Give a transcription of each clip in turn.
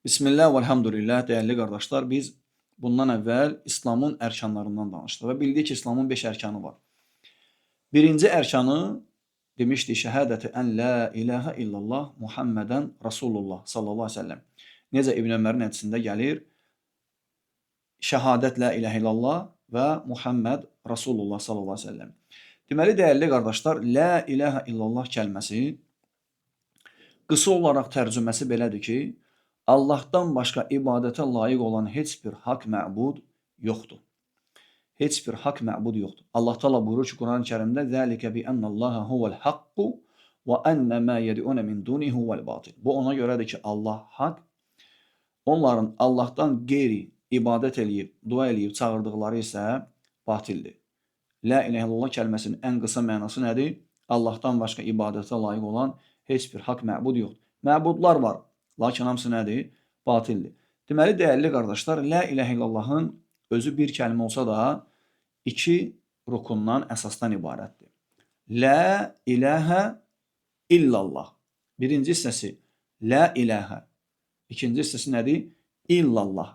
Bismillah və elhamdülillah, dəyərli qardaşlar, biz bundan əvvəl İslamın ərkanlarından danışdıq və bildik ki, İslamın 5 ərkanı var. Birinci ərkanı demişdik, şəhadəti ən la ilahə illallah Muhammədən Rasulullah sallallahu aleyhi ve sellem. Necə İbn Ömərin hədisində gəlir, şəhadət la ilahə illallah və Muhamməd Rasulullah sallallahu aleyhi ve sellem. Deməli, dəyərli qardaşlar, la ilahə illallah kəlməsi qısa olaraq tərcüməsi belədir ki, Allahdan başqa ibadətə layiq olan heç bir haqq məbud yoxdur. Heç bir haqq məbud yoxdur. Allah Taala buyurur ki, Quran-ı Kərimdə: "Zəlikə bi ennallaha huvel haqqu və enne ma yed'un min dunihi huvel batil." Bu ona görədir ki, Allah haqq, onların Allahdan qeyri ibadət eləyib, dua eləyib çağırdıqları isə batildir. La ilahə illallah kəlməsinin ən qısa mənası nədir? Allahdan başqa ibadətə layiq olan heç bir haqq məbud yoxdur. Məbudlar var, lakin hamısı nədir? Batildir. Deməli, dəyərli qardaşlar, la ilahə illallahın özü bir kəlmə olsa da, iki rukundan, əsasdan ibarətdir. La ilahə illallah. Birinci hissəsi la ilahə. İkinci hissəsi nədir? İllallah.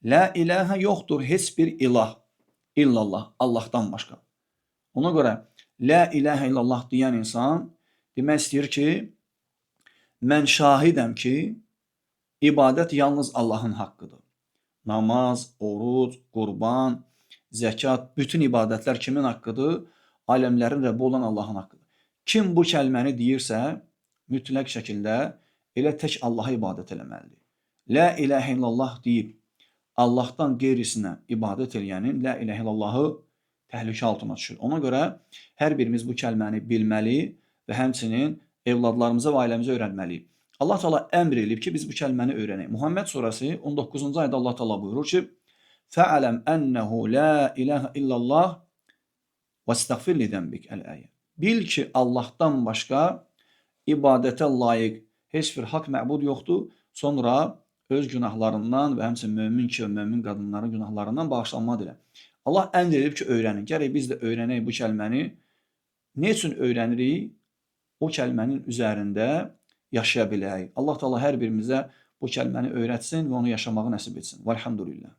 La ilahə yoxdur, heç bir ilah. İllallah, Allahdan başqa. Ona görə la ilahə illallah deyən insan demək istəyir ki, mən şahidəm ki, ibadət yalnız Allahın haqqıdır. Namaz, oruc, qurban, zəkat, bütün ibadətlər kimin haqqıdır? Aləmlərin Rəbbi olan Allahın haqqıdır. Kim bu kəlməni deyirsə, mütləq şəkildə elə tək Allaha ibadət eləməlidir. La ilahə illallah deyib, Allahdan qeyrisinə ibadət eləyənin la ilahə illallahı təhlükə altına düşür. Ona görə hər birimiz bu kəlməni bilməli və həmçinin evladlarımıza və ailəmizə öyrənməliyik. Allah Taala əmr edib ki, biz bu kəlməni öyrənək. Muhammed surəsi 19-cu ayədə Allah Taala buyurur ki: "Fa'alam ennehu la ilahe illallah vestağfir li zembik." El-ayə. Bil ki, Allahdan başqa ibadətə layiq heç bir haqq məbud yoxdur. Sonra öz günahlarından və həmçinin mömin kişi və mömin qadınların günahlarından bağışlanma dilə. Allah əmr edib ki, öyrənin. Gərək biz də öyrənək bu kəlməni. Ne üçün öyrənirik? O kəlmənin üzərində yaşaya bilək. Allah Taala hər birimizə bu kəlməni öyrətsin və onu yaşamağı nəsib etsin. Vəlhamdülillah.